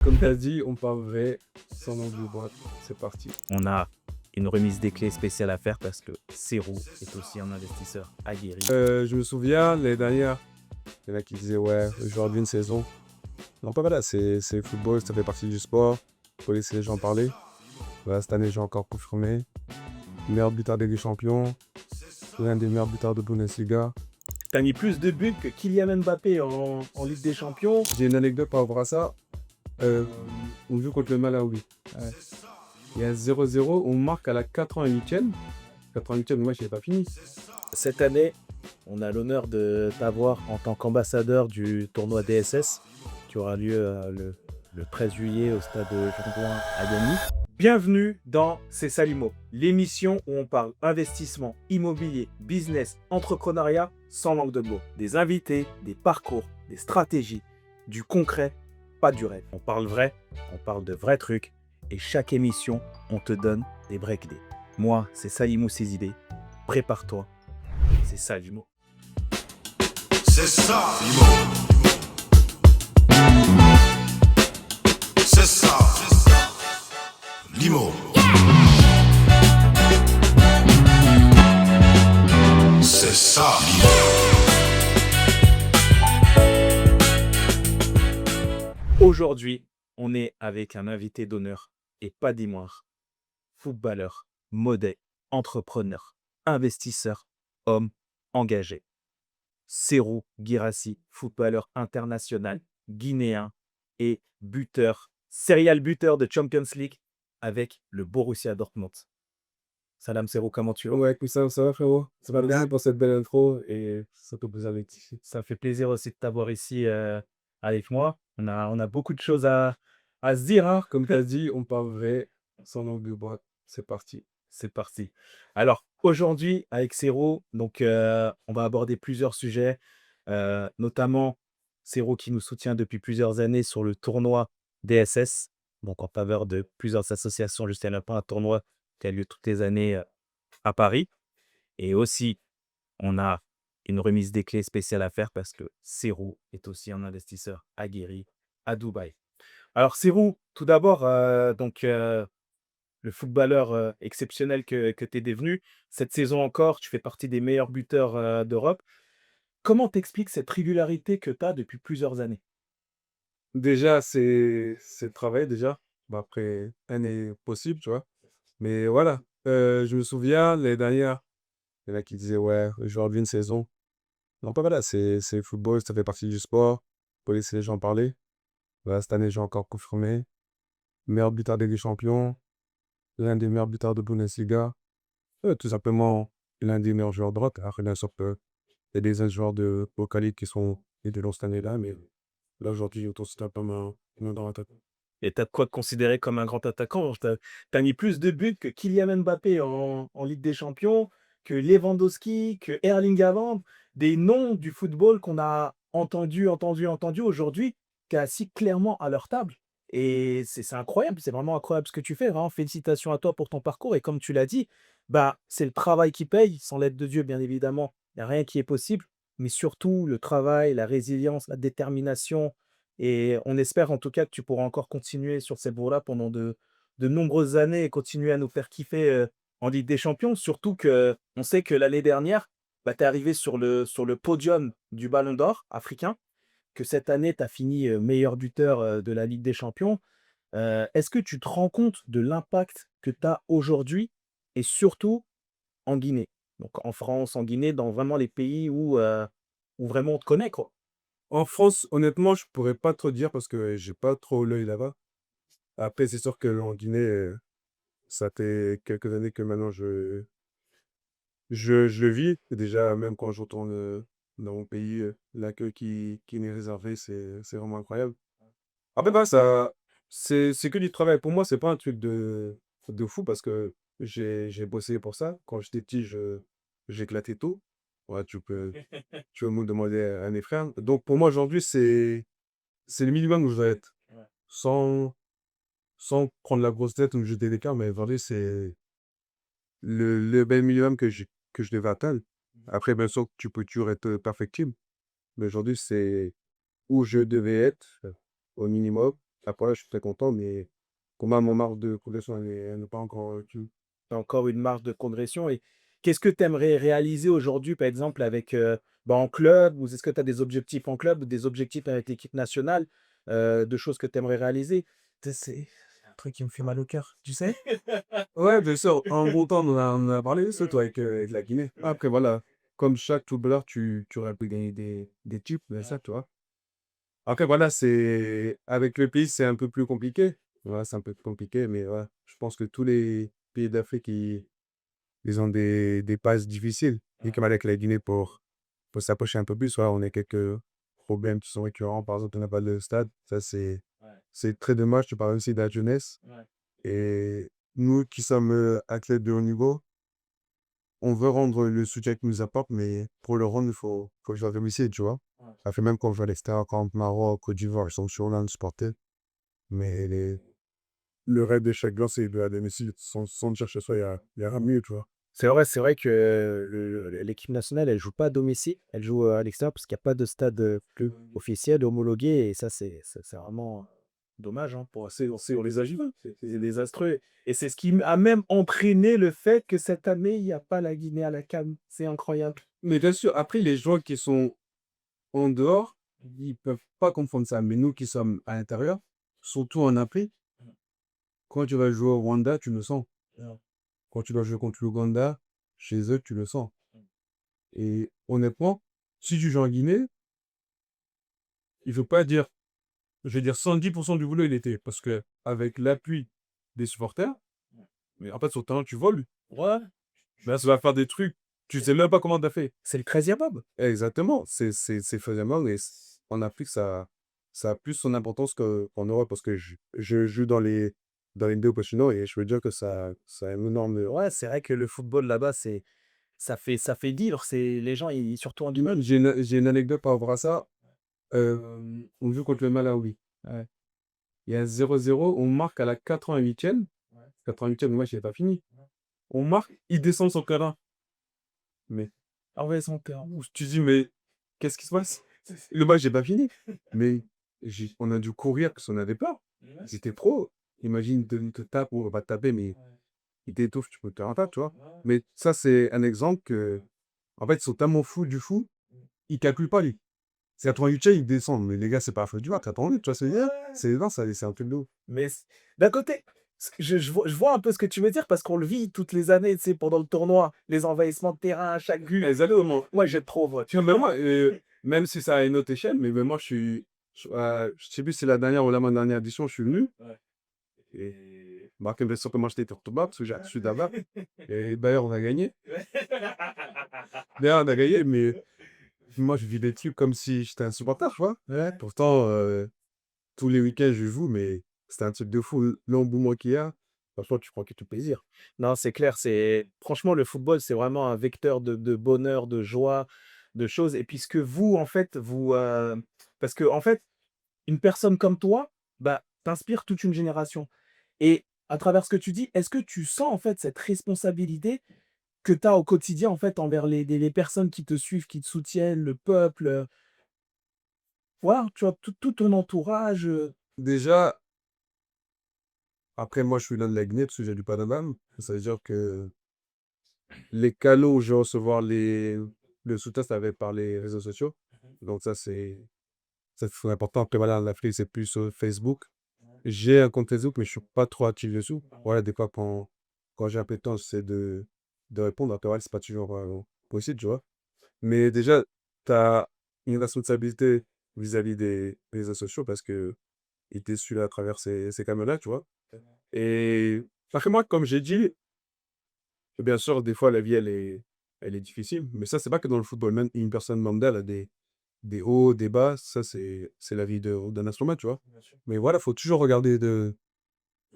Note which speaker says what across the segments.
Speaker 1: Comme tu as dit, on parle vrai sans langue de boîte. C'est parti.
Speaker 2: On a une remise des clés spéciale à faire parce que Serou est aussi un investisseur aguerri.
Speaker 1: Je me souviens, l'année dernière, il y en a qui disaient, ouais, le joueur d'une saison. Non, pas voilà, c'est le football, ça fait partie du sport. Faut laisser les gens parler. Voilà, cette année, j'ai encore confirmé. Meilleur buteur des Champions. L'un des meilleurs buteurs de Bundesliga.
Speaker 2: T'as mis plus de buts que Kylian Mbappé en Ligue des Champions.
Speaker 1: J'ai une anecdote par rapport à ça. On joue contre le Malawi.
Speaker 2: Ouais.
Speaker 1: Il y a 0-0, on marque à la 88e. 88e, moi, je n'ai pas fini.
Speaker 2: Cette année, on a l'honneur de t'avoir en tant qu'ambassadeur du tournoi DSS qui aura lieu le 13 juillet au stade Jean-Bouin à Gagny. Bienvenue dans C'est ça l'IMO, l'émission où on parle investissement, immobilier, business, entrepreneuriat sans langue de mots. Des invités, des parcours, des stratégies, du concret, pas du rêve. On parle vrai, on parle de vrais trucs et chaque émission, on te donne des vraies clés. Moi, c'est Salimou Ses idées. Prépare-toi. C'est ça l'IMO.
Speaker 3: C'est ça, l'IMO. C'est ça, l'IMO. C'est ça,
Speaker 2: Aujourd'hui, on est avec un invité d'honneur et pas des moindres. Footballeur, modèle, entrepreneur, investisseur, homme engagé. Serou Guirassy, footballeur international, guinéen et buteur, serial buteur de Champions League avec le Borussia Dortmund. Salam Serou, comment tu vas?
Speaker 1: Ouais, écoute, ça va frérot? Ça va bien pour cette belle intro et ça te plaisir d'être ici.
Speaker 2: Ça fait plaisir aussi de t'avoir ici avec moi. On a beaucoup de choses à se dire, hein.
Speaker 1: Comme tu as dit, on parle vrai sans langue de boîte. C'est parti.
Speaker 2: C'est parti. Alors, aujourd'hui, avec Serou, donc, on va aborder plusieurs sujets, notamment Serou qui nous soutient depuis plusieurs années sur le tournoi DSS, donc en faveur de plusieurs associations. Justin Lapin, un tournoi qui a lieu toutes les années à Paris. Et aussi, on a une remise des clés spéciale à faire parce que Serou est aussi un investisseur aguerri à Dubaï. Alors, Serou, tout d'abord, le footballeur exceptionnel que tu es devenu. Cette saison encore, tu fais partie des meilleurs buteurs d'Europe. Comment t'expliques cette régularité que tu as depuis plusieurs années?
Speaker 1: Déjà, c'est le travail, déjà. Bah, après, rien n'est possible, tu vois. Mais voilà, je me souviens, l'année dernière, il y en a qui disaient, ouais, le joueur d'une saison. Non, pas voilà, c'est le football, ça fait partie du sport. Faut laisser les gens parler. Voilà, cette année, j'ai encore confirmé. Meilleur buteur des Champions. L'un des meilleurs buteurs de Bundesliga. Tout simplement, l'un des meilleurs joueurs d'Europe. Après, bien sûr, il y a des autres joueurs de Vocali qui sont et de cette année-là, mais là, aujourd'hui, autant c'est un peu main dans la tête.
Speaker 2: Et tu as de quoi te considérer comme un grand attaquant. Tu as mis plus de buts que Kylian Mbappé en Ligue des Champions, que Lewandowski, que Erling Haaland, des noms du football qu'on a entendus aujourd'hui, qui est assis clairement à leur table. Et c'est incroyable, c'est vraiment incroyable ce que tu fais. Vraiment, félicitations à toi pour ton parcours. Et comme tu l'as dit, bah, c'est le travail qui paye, sans l'aide de Dieu, bien évidemment. Il n'y a rien qui est possible, mais surtout le travail, la résilience, la détermination, et on espère en tout cas que tu pourras encore continuer sur cette voie-là pendant de nombreuses années et continuer à nous faire kiffer, en Ligue des Champions. Surtout qu'on sait que l'année dernière, bah, tu es arrivé sur le podium du Ballon d'or africain, que cette année, tu as fini, meilleur buteur, de la Ligue des Champions. Est-ce que tu te rends compte de l'impact que tu as aujourd'hui et surtout en Guinée? Donc en France, en Guinée, dans vraiment les pays où vraiment on te connaît, quoi.
Speaker 1: En France, honnêtement, je pourrais pas trop dire parce que j'ai pas trop l'œil là-bas. Après, c'est sûr que en Guinée, ça fait quelques années que maintenant je le vis. Et déjà, même quand je retourne dans mon pays, l'accueil qui m'est réservé, c'est vraiment incroyable. Après, bah, ça, c'est que du travail. Pour moi, c'est pas un truc de fou parce que j'ai bossé pour ça. Quand j'étais petit, j'éclatais tout. Ouais, tu peux me demander à mes frères. Donc, pour moi, aujourd'hui, c'est le minimum où je dois être.
Speaker 2: Ouais.
Speaker 1: Sans, sans prendre la grosse tête ou me jeter des cartes, mais aujourd'hui, c'est le bel minimum que je devais atteindre. Après, bien sûr, tu peux toujours être perfectible. Mais aujourd'hui, c'est où je devais être au minimum. Après, là, je suis très content, mais pour moi, mon marge de progression, elle n'est pas encore tu
Speaker 2: Tu encore une marge de progression et qu'est-ce que tu aimerais réaliser aujourd'hui, par exemple, avec, en club ou est-ce que tu as des objectifs en club ou des objectifs avec l'équipe nationale, de choses que tu aimerais réaliser?
Speaker 4: C'est un truc qui me fait mal au cœur, tu sais?
Speaker 1: Ouais, bien sûr. En gros temps, on en a parlé, ça, toi, avec la Guinée. Après, voilà, comme chaque footballeur, tu aurais pu gagner des tubes, mais ça, tu vois. Après, voilà, avec le pays, c'est un peu plus compliqué. Ouais, c'est un peu compliqué, mais ouais, je pense que tous les pays d'Afrique, ils ont des passes difficiles. Et comme avec la Guinée, pour s'approcher un peu plus, ouais, on a quelques problèmes qui sont récurrents. Par exemple, on n'a pas de stade. Ça, c'est très dommage. Tu parles aussi de la jeunesse. Et nous qui sommes athlètes de haut niveau, on veut rendre le soutien qu'ils nous apportent, mais pour le rendre, il faut jouer à domicile, tu vois. Ça fait même quand on joue à l'extérieur, comme Maroc, Côte d'Ivoire, ils sont toujours là, nous supporter. Mais le rêve de chaque gars, c'est de à domicile. Sans chercher ça, il y a rien de mieux, tu vois.
Speaker 2: C'est vrai que l'équipe nationale, elle joue pas à domicile, elle joue, à l'extérieur parce qu'il y a pas de stade, officiel, homologué et ça, c'est vraiment dommage, hein, pour
Speaker 1: On les a vus.
Speaker 2: c'est désastreux et c'est ce qui a même entraîné le fait que cette année, il y a pas la Guinée à la CAN. C'est incroyable.
Speaker 1: Mais bien sûr, après, les joueurs qui sont en dehors, ils peuvent pas comprendre ça. Mais nous qui sommes à l'intérieur, surtout en Afrique, quand tu vas jouer au Rwanda, tu le sens.
Speaker 2: Ouais.
Speaker 1: Quand tu vas jouer contre l'Ouganda, chez eux, tu le sens. Et honnêtement, si tu joues en Guinée, il ne faut pas dire, je vais dire 110% du boulot, il était. Parce que avec l'appui des supporters, mais en fait, sur le terrain, tu voles.
Speaker 2: Ouais,
Speaker 1: Là, ça va faire des trucs. Tu sais même pas comment tu as fait.
Speaker 2: c'est le 13e homme.
Speaker 1: Exactement. C'est faisable. Et en Afrique, ça a plus son importance qu'en Europe. Parce que je joue dans les deux professionnels et je veux dire que ça a une énorme.
Speaker 2: Ouais, c'est vrai que le football là-bas, ça fait vivre, c'est les gens, ils surtout en
Speaker 1: Même, j'ai une anecdote par rapport à ça. On joue contre le Malawi.
Speaker 2: Ouais.
Speaker 1: Il y a 0-0. On marque à la 88e. 88e, le match n'est pas fini. On marque, il descend sur le terrain. Mais
Speaker 2: Envoyer son terrain.
Speaker 1: tu dis, mais qu'est-ce qui se passe? Le match n'est pas fini. Mais on a dû courir parce qu'on avait peur. Ils étaient pros. Imagine, ils te tapent ou pas te taper, mais ils t'étouffent, tu peux te faire un tape, tu vois. Mais ça, c'est un exemple que, en fait, ils sont tellement fous du fou, ils calculent pas, lui. C'est à 38e, ils descendent. Mais les gars, c'est pas la faute du match. T'as attendu, tu vois ce que je veux dire? Non, c'est un truc de ouf.
Speaker 2: Mais d'un côté, je vois un peu ce que tu veux dire parce qu'on le vit toutes les années, tu sais, pendant le tournoi, les envahissements de terrain à chaque but.
Speaker 1: Les allez au moins.
Speaker 2: Moi, j'aime trop, moi.
Speaker 1: Tu vois, mais moi, même si ça a une autre échelle, mais moi, je sais plus si c'est la dernière ou la dernière édition, je suis venu.
Speaker 2: Ouais.
Speaker 1: Et Marc bien sûr que moi, j'étais au bas parce que j'ai reçu d'abord. Et d'ailleurs, on a gagné. D'ailleurs, on a gagné, mais moi, je vis des trucs comme si j'étais un supporter, tu vois.
Speaker 2: Ouais.
Speaker 1: Pourtant, tous les week-ends, je joue, mais c'était un truc de fou. L'engouement qu'il y a, franchement, tu prends que tout plaisir.
Speaker 2: Non, c'est clair, franchement, le football, c'est vraiment un vecteur de bonheur, de joie, de choses et puisque vous, en fait, parce que en fait, une personne comme toi, bah, t'inspires toute une génération et à travers ce que tu dis, est-ce que tu sens, en fait, cette responsabilité que tu as au quotidien, en fait, envers les personnes qui te suivent, qui te soutiennent, le peuple, voilà, tu vois, tout ton entourage,
Speaker 1: Déjà, après, moi, je suis l'un de la Guinée parce que j'ai du Panama. Ça veut dire que les canaux où je vais recevoir le soutien, ça va être par les réseaux sociaux. Donc, ça, c'est très important. Après, voilà, en Afrique, c'est plus sur Facebook. J'ai un compte Facebook, mais je suis pas trop actif dessus. Voilà, des fois, quand j'ai un peu de temps, j'essaie de répondre. Après, voilà, c'est pas toujours possible, tu vois. Mais déjà, tu as une responsabilité vis-à-vis des réseaux sociaux parce que ils te suivent à travers ces caméras, tu vois. Et après, moi, comme j'ai dit, bien sûr, des fois, la vie, elle est difficile. Mais ça, c'est pas que dans le football. Même une personne lambda, elle a des hauts, des bas. Ça, c'est la vie d'un instrument, tu vois. Mais voilà, il faut toujours regarder de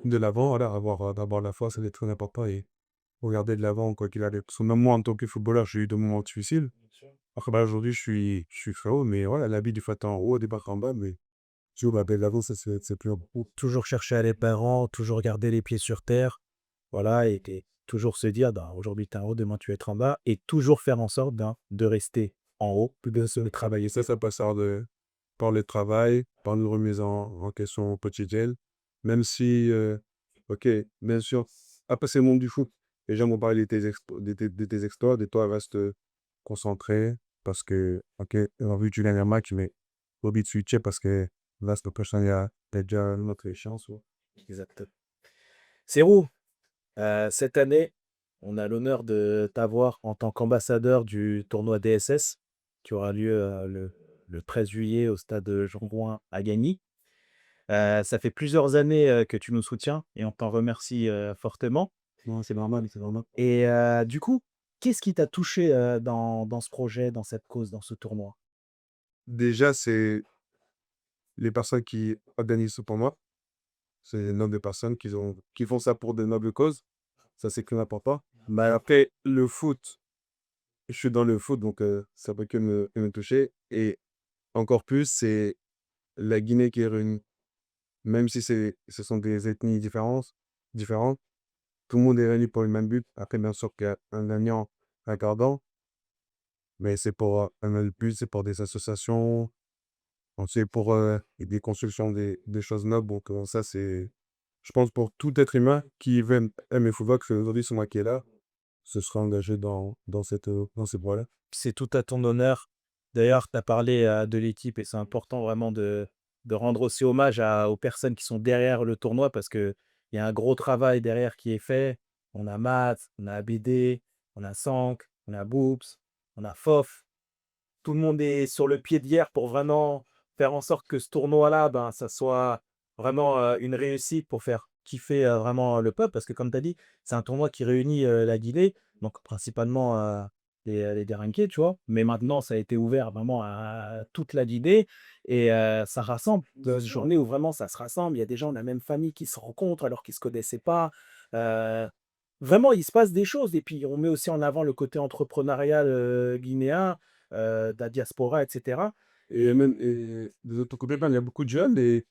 Speaker 1: l'avant, voilà, avoir d'abord la foi, ça c'est très important. Et regarder de l'avant, quoi qu'il arrive. Parce que même moi, en tant que footballeur, j'ai eu des moments difficiles. Après, bah, aujourd'hui, je suis KO, mais voilà, la vie, des fois, t'es en haut, des fois, t'es en bas. Mais tu vois, bah, l'avant, ça, c'est plus important.
Speaker 4: Toujours chercher à aller parents, toujours garder les pieds sur terre, voilà et toujours se dire: «Ben, aujourd'hui tu es en haut, demain tu vas être en bas» et toujours faire en sorte, ben, de rester en haut.
Speaker 1: Puis bien sûr, travailler ça passe par le travail, par une remise en question quotidienne. Même si, ok, bien sûr, après c'est le monde du foot. Les gens vont parler de tes exploits, de toi, reste concentré parce que, ok, on a vu que tu gagnes un match, mais faut vite switcher parce que là, cette personne, il y a déjà une autre échéance. Ouais.
Speaker 2: Exact. Serhou, cette année, on a l'honneur de t'avoir en tant qu'ambassadeur du tournoi DSS qui aura lieu le 13 juillet au stade Jean-Bouin à Gagny. Ça fait plusieurs années que tu nous soutiens et on t'en remercie fortement.
Speaker 1: Non, c'est normal, c'est normal.
Speaker 2: Et du coup, qu'est-ce qui t'a touché dans ce projet, dans cette cause, dans ce tournoi?
Speaker 1: Déjà, c'est les personnes qui organisent ce pour moi. C'est le nombre de personnes qui font ça pour de nobles causes. Ça, c'est que important. Mais après, le foot, je suis dans le foot, donc ça peut que me toucher. Et encore plus, c'est la Guinée qui est réunie. Même si ce sont des ethnies différentes, tout le monde est réuni pour le même but. Après, bien sûr qu'il y a un gagnant, un perdant, mais c'est pour un même but, c'est pour des associations, c'est pour des constructions, des choses nobles. Donc ça, c'est, je pense, pour tout être humain qui aime le football, que aujourd'hui, c'est moi qui est là, se sera engagé dans ces voies-là.
Speaker 2: C'est tout à ton honneur. D'ailleurs, tu as parlé de l'équipe et c'est important vraiment de rendre aussi hommage aux personnes qui sont derrière le tournoi parce qu'il y a un gros travail derrière qui est fait. On a Matt, on a ABD, on a Sank, on a Boops, on a Fof. Tout le monde est sur le pied d'hier pour vraiment faire en sorte que ce tournoi-là, ben, ça soit vraiment une réussite pour faire kiffer vraiment le peuple. Parce que comme tu as dit, c'est un tournoi qui réunit la Guinée, donc principalement les Dérinqués, tu vois. Mais maintenant, ça a été ouvert vraiment à toute la Guinée et ça rassemble. Une journée où vraiment ça se rassemble. Il y a des gens de la même famille qui se rencontrent alors qu'ils ne se connaissaient pas. Euh, Vraiment, il se passe des choses. Et puis, on met aussi en avant le côté entrepreneurial guinéen de la diaspora, etc.
Speaker 1: Et même de l'autre côté, ben, il y a beaucoup de jeunes et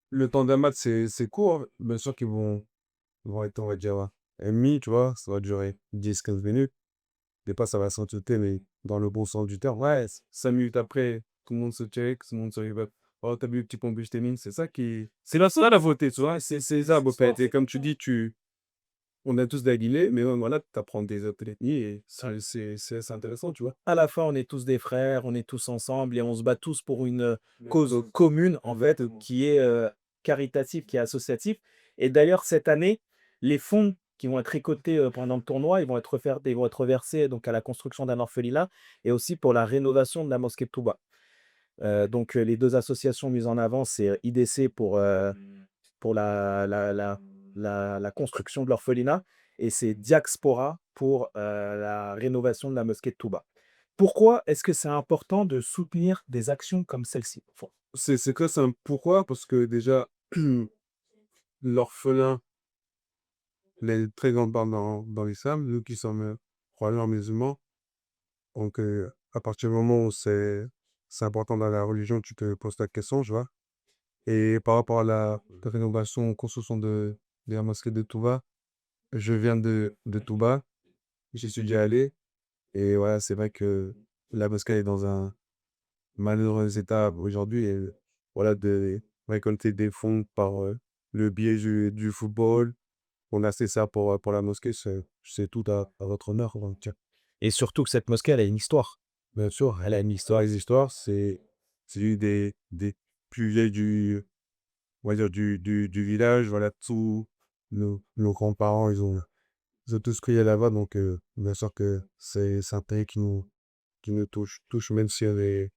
Speaker 1: le temps d'un match, c'est court. Bien sûr qu'ils vont être, on va dire, ennemis, tu vois, ça va durer 10 15 minutes. Des fois, ça va s'entêter, mais dans le bon sens du terme. Ouais, 5 minutes après, tout le monde se check, tout le monde se revote. Oh, t'as vu le petit pompage témine, c'est ça qui. C'est là ça la beauté, tu vois. C'est ça, beau fait. Et comme tu dis, on a tous des Guinée, mais voilà, tu apprends des autres ethnies et c'est intéressant, tu vois.
Speaker 2: À la fin, on est tous des frères, on est tous ensemble et on se bat tous pour une cause commune, en fait, qui est caritative, qui est associative. Et d'ailleurs, cette année, les fonds qui vont être récoltés pendant le tournoi, ils vont être versés donc, à la construction d'un orphelinat et aussi pour la rénovation de la mosquée de Touba. Donc, les deux associations mises en avant, c'est IDC pour la construction de l'orphelinat et c'est Diaspora pour la rénovation de la mosquée de Touba. Pourquoi est-ce que c'est important de soutenir des actions comme celle-ci?
Speaker 1: C'est que c'est un pourquoi, parce que déjà, l'orphelin, il a une très grande part dans l'islam, nous qui sommes croyants musulmans. Donc, à partir du moment où c'est important dans la religion, tu te poses la question, tu vois. Et par rapport à la rénovation, construction de la mosquée de Touba, je viens de Touba, j'y suis déjà allé. Et voilà, c'est vrai que la mosquée est dans un malheureux état aujourd'hui. Et voilà, de récolter des fonds par le biais du football, on a fait ça pour la mosquée, c'est tout à votre honneur. Donc, tiens.
Speaker 2: Et surtout que cette mosquée, elle a une histoire.
Speaker 1: Bien sûr, elle a une histoire. Les histoires, c'est une des plus vieilles on va dire, du village. Voilà, tous nos grands-parents, ils ont tous crié là-bas. Donc, bien sûr que c'est un pays qui nous touche, même si on est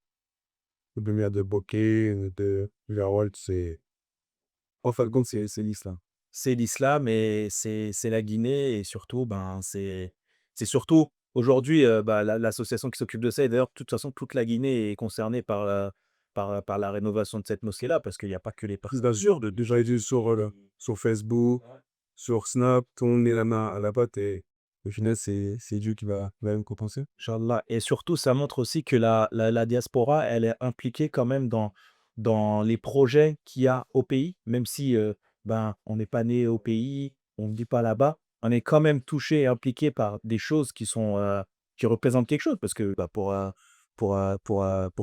Speaker 1: le premier de Bokeh, de Gerwald, en fin de compte, c'est l'islam.
Speaker 2: C'est l'islam et c'est la Guinée et surtout, ben, c'est surtout aujourd'hui bah, l'association qui s'occupe de ça. Et d'ailleurs, de toute façon, toute la Guinée est concernée par la rénovation de cette mosquée-là parce qu'il n'y a pas que les personnes.
Speaker 1: Bien sûr, déjà, été sur Facebook, sur Snap, tout le monde met la main à la pâte et au final, c'est Dieu qui va me compenser.
Speaker 2: Inch'Allah. Et surtout, ça montre aussi que la diaspora, elle est impliquée quand même dans les projets qu'il y a au pays, même si ben, on n'est pas né au pays, on ne vit pas là-bas, on est quand même touché et impliqué par des choses qui représentent quelque chose. Parce que bah,
Speaker 4: pour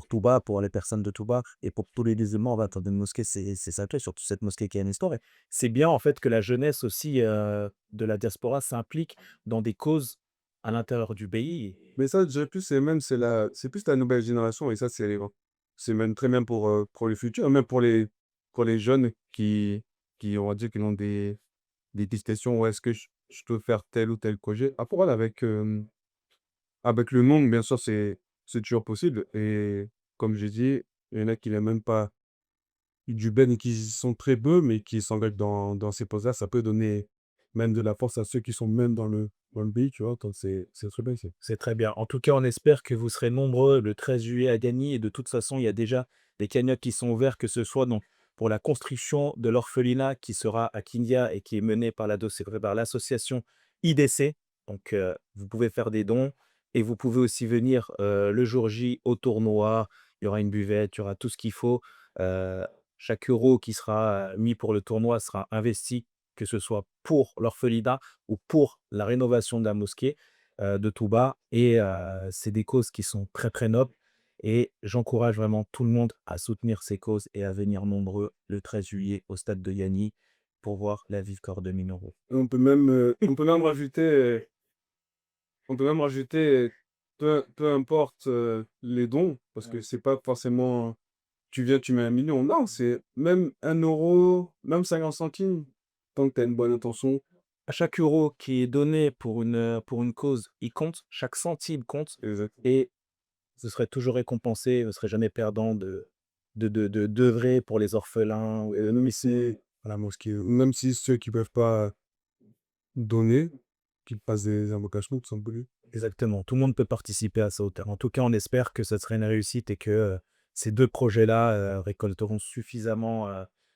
Speaker 4: Touba, pour les personnes de Touba et pour tous les musulmans, va dans une mosquée, c'est sacré, surtout cette mosquée qui a une histoire.
Speaker 2: C'est bien en fait que la jeunesse aussi, de la diaspora s'implique dans des causes à l'intérieur du pays.
Speaker 1: Mais ça, je dirais plus, c'est plus la nouvelle génération et ça, c'est même très bien pour le futur, même pour les jeunes qui, on va dire, qui ont des questions, où est-ce que je peux faire tel ou tel projet. Après, voilà, avec le nombre, bien sûr, c'est toujours possible. Et comme j'ai dit, il y en a qui n'ont même pas du ben et qui sont très peu, mais qui s'engagent dans ces postes-là. Ça peut donner même de la force à ceux qui sont même dans le pays, tu vois. Donc, c'est très bien.
Speaker 2: C'est très bien. En tout cas, on espère que vous serez nombreux le 13 juillet à Gagny et de toute façon, il y a déjà des cagnottes qui sont ouverts, que ce soit donc pour la construction de l'orphelinat qui sera à Kindia et qui est mené par l'association IDC. Donc, vous pouvez faire des dons et vous pouvez aussi venir le jour J au tournoi. Il y aura une buvette, il y aura tout ce qu'il faut. Euh, Chaque euro qui sera mis pour le tournoi sera investi, que ce soit pour l'orphelinat ou pour la rénovation de la mosquée de Touba et c'est des causes qui sont très, très nobles et j'encourage vraiment tout le monde à soutenir ces causes et à venir nombreux le 13 juillet au stade de Gagny pour voir la Vive Corps de Minoro.
Speaker 1: On peut même rajouter, peu importe les dons, parce que c'est pas forcément, tu viens, tu mets 1 million. Non, c'est même 1 euro, même 50 centimes, tant que tu as une bonne intention.
Speaker 2: À chaque euro qui est donné pour une cause, il compte, chaque centime compte
Speaker 1: Exact.
Speaker 2: et ce serait toujours récompensé, vous ne serez jamais perdant d'œuvrer pour les orphelins.
Speaker 1: Et même si, à la mosquée, même si ceux qui peuvent pas donner, qu'ils passent des invocations, tout simplement.
Speaker 2: Exactement, tout le monde peut participer à ça au terme. En tout cas, on espère que ça serait une réussite et que ces deux projets-là récolteront suffisamment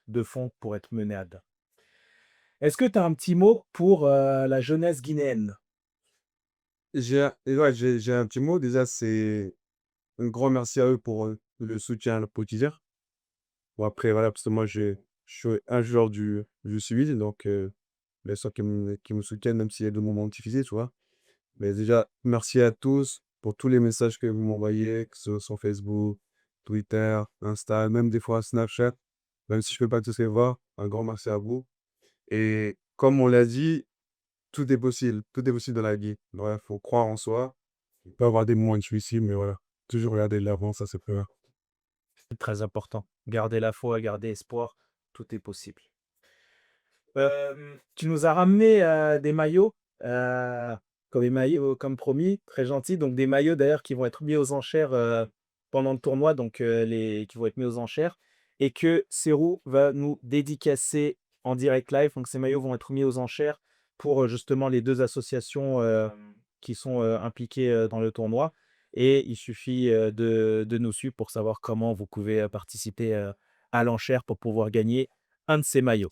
Speaker 2: de fonds pour être menés à bien. Est-ce que tu as un petit mot pour la jeunesse guinéenne?
Speaker 1: J'ai un petit mot. Déjà, c'est un grand merci à eux pour le soutien à la quotidien. Bon, après, voilà, parce que moi, je suis un joueur du civil, donc bien sûr qu'ils me soutiennent, même s'il y a des moments difficiles, tu vois. Mais déjà, merci à tous pour tous les messages que vous m'envoyez, que ce soit sur Facebook, Twitter, Insta, même des fois Snapchat. Même si je ne peux pas tous les voir, un grand merci à vous. Et comme on l'a dit, tout est possible. Tout est possible dans la vie. Il faut croire en soi. Il peut y avoir des moments difficiles, mais voilà. Toujours regarder de l'avant, ça c'est pas.
Speaker 2: C'est très important. Garder la foi, garder espoir, tout est possible. Tu nous as ramené des maillots, comme promis, très gentil. Donc des maillots d'ailleurs qui vont être mis aux enchères pendant le tournoi, donc qui vont être mis aux enchères et que Serou va nous dédicacer en direct live. Donc ces maillots vont être mis aux enchères pour justement les deux associations qui sont impliquées dans le tournoi. Et il suffit de nous suivre pour savoir comment vous pouvez participer à l'enchère pour pouvoir gagner un de ces maillots.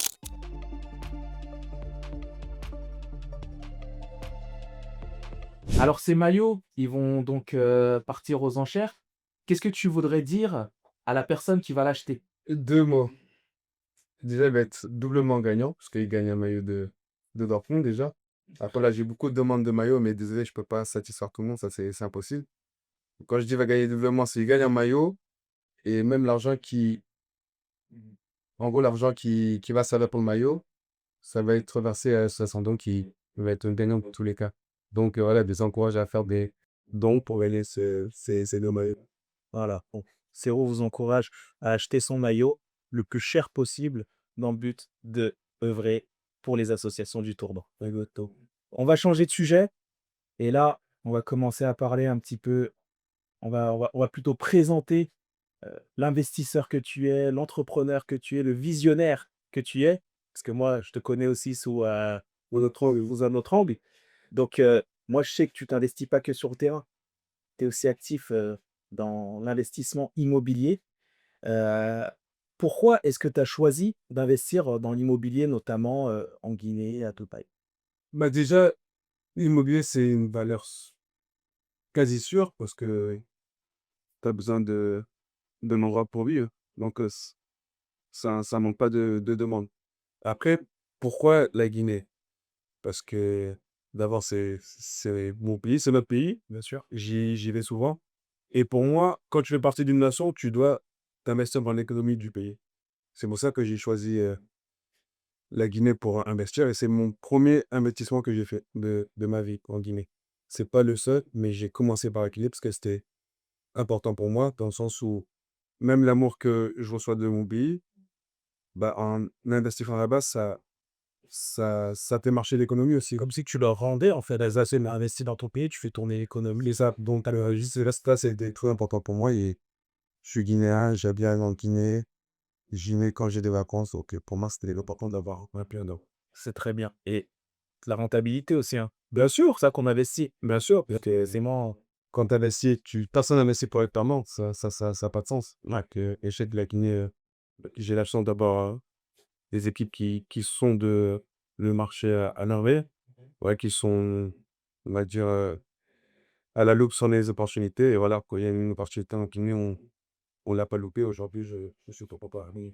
Speaker 2: Alors ces maillots, ils vont donc partir aux enchères. Qu'est-ce que tu voudrais dire à la personne qui va l'acheter?
Speaker 1: 2 mots. Déjà, il va être doublement gagnant, parce qu'il gagne un maillot de Dortmund déjà. Après, là, j'ai beaucoup de demandes de maillots, mais désolé, je peux pas satisfaire tout le monde, ça c'est impossible. Quand je dis va gagner doublement, c'est qu'il gagne un maillot, et même en gros, l'argent qui va servir pour le maillot, ça va être versé à l'association, donc qui va être gagnant dans tous les cas. Donc voilà, je les encourage à faire des dons pour gagner ces 2 maillots.
Speaker 2: Voilà, bon, Serrault vous encourage à acheter son maillot le plus cher possible dans le but de œuvrer pour les associations du tournoi.
Speaker 1: Exactement.
Speaker 2: On va changer de sujet et là, on va commencer à parler un petit peu, on va plutôt présenter l'investisseur que tu es, l'entrepreneur que tu es, le visionnaire que tu es, parce que moi, je te connais aussi sous un autre angle. Donc, moi, je sais que tu t'investis pas que sur le terrain, tu es aussi actif dans l'investissement immobilier. Heu, Pourquoi est-ce que tu as choisi d'investir dans l'immobilier, notamment en Guinée, à Dubaï?
Speaker 1: Bah déjà, l'immobilier, c'est une valeur quasi sûre, parce que tu as besoin d'un endroit pour vivre. Donc, ça manque pas de demande. Après, pourquoi la Guinée? Parce que d'abord, c'est mon pays, c'est notre pays.
Speaker 2: Bien sûr.
Speaker 1: J'y vais souvent. Et pour moi, quand tu fais partie d'une nation, tu dois t'investir dans l'économie du pays. C'est pour ça que j'ai choisi la Guinée pour investir et c'est mon premier investissement que j'ai fait de ma vie en Guinée. C'est pas le seul, mais j'ai commencé par la Guinée parce que c'était important pour moi, dans le sens où même l'amour que je reçois de mon pays, bah, en investissant là-bas, ça fait marcher l'économie aussi.
Speaker 4: Comme si tu leur rendais, en fait.
Speaker 1: Ça, c'est
Speaker 4: Investi dans ton pays, tu fais tourner l'économie.
Speaker 1: mais ça, donc, ça, c'était très important pour moi et je suis guinéen, j'aime bien aller en Guinée. J'y vais quand j'ai des vacances, donc pour moi, c'était important d'avoir un pied dedans.
Speaker 2: C'est très bien et la rentabilité aussi, hein.
Speaker 1: Bien
Speaker 2: C'est
Speaker 1: sûr,
Speaker 2: pour ça qu'on investit.
Speaker 1: bien sûr, parce que
Speaker 2: Forcément,
Speaker 1: quand tu investis, personne n'investit pour être perdant, ça a pas de sens. Ouais, échec de la Guinée, j'ai la chance d'avoir des équipes qui sont de le marché à merveille, ouais, qui sont, on va dire, à la loupe sur les opportunités. Et voilà, quand il y a une opportunité en Guinée, on l'a pas loupé. Aujourd'hui, je suis ton papa. Oui,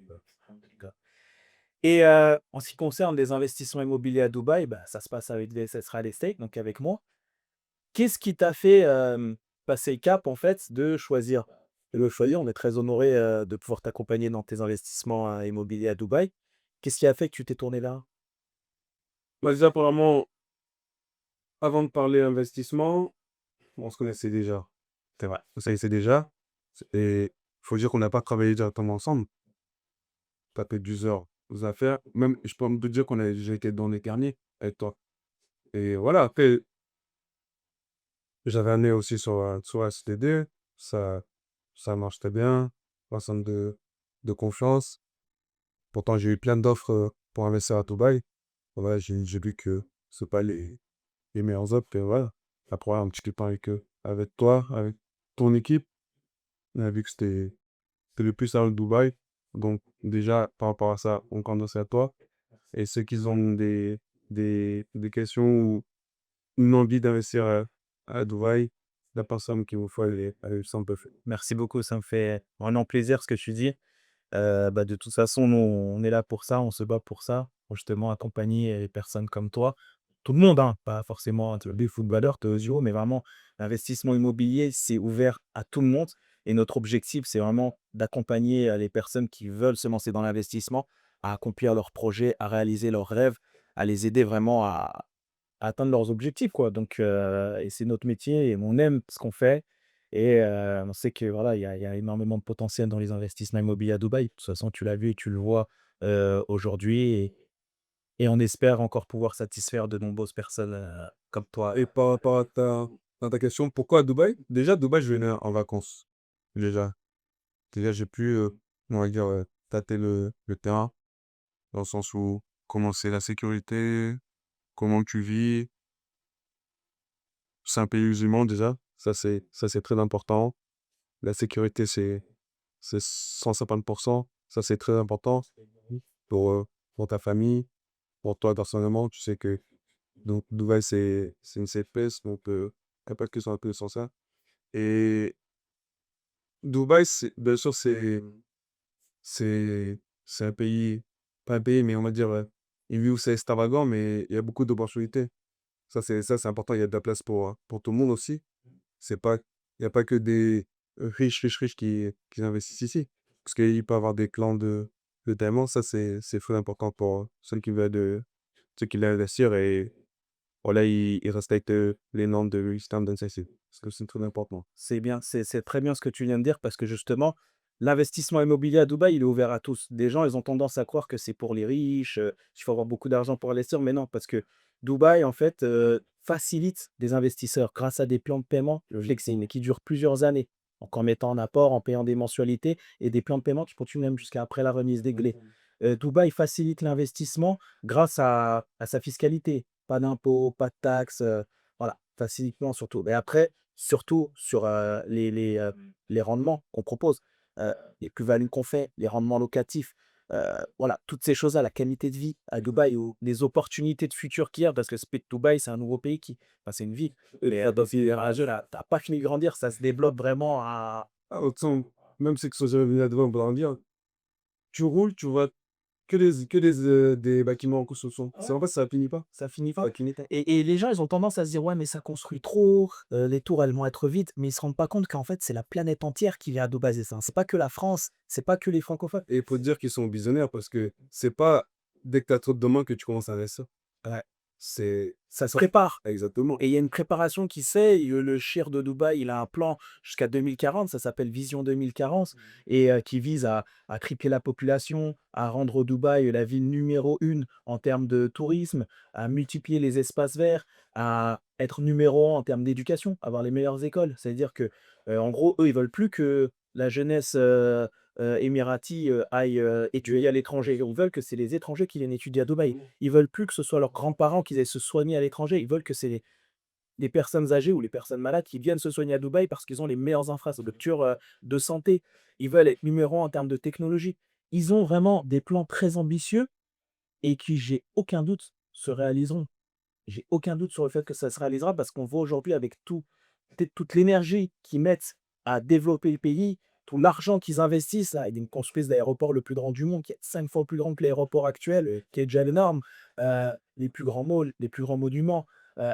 Speaker 2: et en ce qui concerne les investissements immobiliers à Dubaï, bah, ça se passe avec VSS Real Estate, donc avec moi. Qu'est-ce qui t'a fait, passer le cap, en fait, de choisir on est très honoré, de pouvoir t'accompagner dans tes investissements, immobiliers à Dubaï. Qu'est-ce qui a fait que tu t'es tourné là?
Speaker 1: bah, déjà, apparemment, avant de parler investissement, on se connaissait déjà. C'est vrai. On se connaissait déjà. Et faut dire qu'on n'a pas travaillé directement ensemble. Ça fait 10 heures aux affaires. Même, je peux même te dire qu'on a déjà été dans les carnets avec toi. Et voilà, après, j'avais amené aussi sur STD. Ça, ça marche très bien. Personne de confiance. Pourtant, j'ai eu plein d'offres pour investir à Dubaï. Voilà, j'ai vu que c'est pas les meilleures offres. Et voilà. Après, un petit peu avec toi, avec ton équipe. On a vu que c'était le plus à Dubaï. Donc, déjà, par rapport à ça, on compte à toi. Et ceux qui ont des questions ou une envie d'investir à Dubaï, la personne qu'il vous faut, elle est simple fait.
Speaker 2: Merci beaucoup, ça me fait vraiment plaisir ce que tu dis. Bah, de toute façon, nous, on est là pour ça, on se bat pour ça, pour justement accompagner les personnes comme toi. Tout le monde, hein, pas forcément des footballeurs, Théosio, mais vraiment, l'investissement immobilier, c'est ouvert à tout le monde. Et notre objectif, c'est vraiment d'accompagner les personnes qui veulent se lancer dans l'investissement à accomplir leurs projets, à réaliser leurs rêves, à les aider vraiment à atteindre leurs objectifs, quoi. Donc, et c'est notre métier et on aime ce qu'on fait. Et on sait que voilà, il y a énormément de potentiel dans les investissements immobiliers à Dubaï. De toute façon, tu l'as vu et tu le vois, aujourd'hui et on espère encore pouvoir satisfaire de nombreuses personnes, comme toi.
Speaker 1: Et par rapport à ta question, pourquoi à Dubaï? Déjà, Dubaï, je venais en vacances. Déjà, déjà j'ai pu, on va dire, tâter le terrain, dans le sens où comment c'est la sécurité, comment tu vis. C'est un pays musulman déjà, ça c'est très important. La sécurité, c'est 150%. Ça, c'est très important pour, pour ta famille, pour toi personnellement. Tu sais que donc, Dubaï, c'est une safe place, donc il n'y a pas que sur un peu sans ça. Et Dubaï, bien sûr, c'est un pays, pas un pays, mais on va dire, une ville où c'est extravagant, mais il y a beaucoup d'opportunités. Ça, c'est important. Il y a de la place pour tout le monde aussi. C'est pas, il n'y a pas que des riches, riches, riches qui investissent ici. Parce qu'il peut y avoir des clans de diamants. Ça, c'est très important pour ceux qui veulent investir et voilà, ils respectent les normes de l'islam dans celle-ci. Parce que c'est très important.
Speaker 2: C'est bien, c'est très bien ce que tu viens de dire parce que justement, l'investissement immobilier à Dubaï, il est ouvert à tous. Des gens, ils ont tendance à croire que c'est pour les riches, il faut avoir beaucoup d'argent pour investir, mais non, parce que Dubaï, en fait, facilite des investisseurs grâce à des plans de paiement. Je sais que c'est qui durent plusieurs années. Donc en mettant en apport, en payant des mensualités et des plans de paiement qui continuent même jusqu'à après la remise des clés. Dubaï facilite l'investissement grâce à sa fiscalité. Pas d'impôts, pas de taxes, voilà, facilement surtout. Mais après, surtout sur, les rendements qu'on propose, les plus-values qu'on fait, les rendements locatifs, voilà, toutes ces choses-là, la qualité de vie à Dubaï ou les opportunités de futur qu'il y a, parce que Dubaï, c'est un nouveau pays enfin, c'est une ville, mais dans ces là, tu pas fini de grandir, ça se développe vraiment à
Speaker 1: Ah, autant, même ceux qui sont jamais venus à Dubaï, on peut leur dire, tu roules, tu vois des bâtiments en construction.
Speaker 2: Ouais.
Speaker 1: C'est en fait, ça finit pas.
Speaker 2: Ça finit pas.
Speaker 1: Ça finit pas.
Speaker 2: Et les gens, ils ont tendance à se dire: «Ouais, mais ça construit trop, les tours, elles vont être vides», mais ils se rendent pas compte qu'en fait, c'est la planète entière qui vient à Dubaï, c'est ça. C'est pas que la France, c'est pas que les francophones.
Speaker 1: Et il faut dire qu'ils sont visionnaires parce que c'est pas dès que tu as trop de demandes que tu commences à investir.
Speaker 2: Ouais.
Speaker 1: C'est
Speaker 2: Ça se prépare.
Speaker 1: exactement.
Speaker 2: Et il y a une préparation qui se fait. Le Shir de Dubaï, il a un plan jusqu'à 2040, ça s'appelle Vision 2040, et qui vise à tripler la population, à rendre Dubaï la ville numéro 1 en termes de tourisme, à multiplier les espaces verts, à être numéro 1 en termes d'éducation, avoir les meilleures écoles. C'est-à-dire que, en gros, eux, ils veulent plus que la jeunesse, émirati, aille, étudier à l'étranger. Ils veulent que c'est les étrangers qui viennent étudier à Dubaï. Ils veulent plus que ce soit leurs grands-parents qui aillent se soigner à l'étranger. Ils veulent que c'est les personnes âgées ou les personnes malades qui viennent se soigner à Dubaï parce qu'ils ont les meilleures infrastructures, de santé. Ils veulent être numéro 1 en termes de technologie. Ils ont vraiment des plans très ambitieux et qui, j'ai aucun doute, se réaliseront. J'ai aucun doute sur le fait que ça se réalisera parce qu'on voit aujourd'hui avec toute l'énergie qu'ils mettent à développer le pays, tout l'argent qu'ils investissent là, ils construisent l'aéroport le plus grand du monde, qui est 5 fois plus grand que l'aéroport actuel, qui est déjà énorme, les plus grands malls, les plus grands monuments. Heu,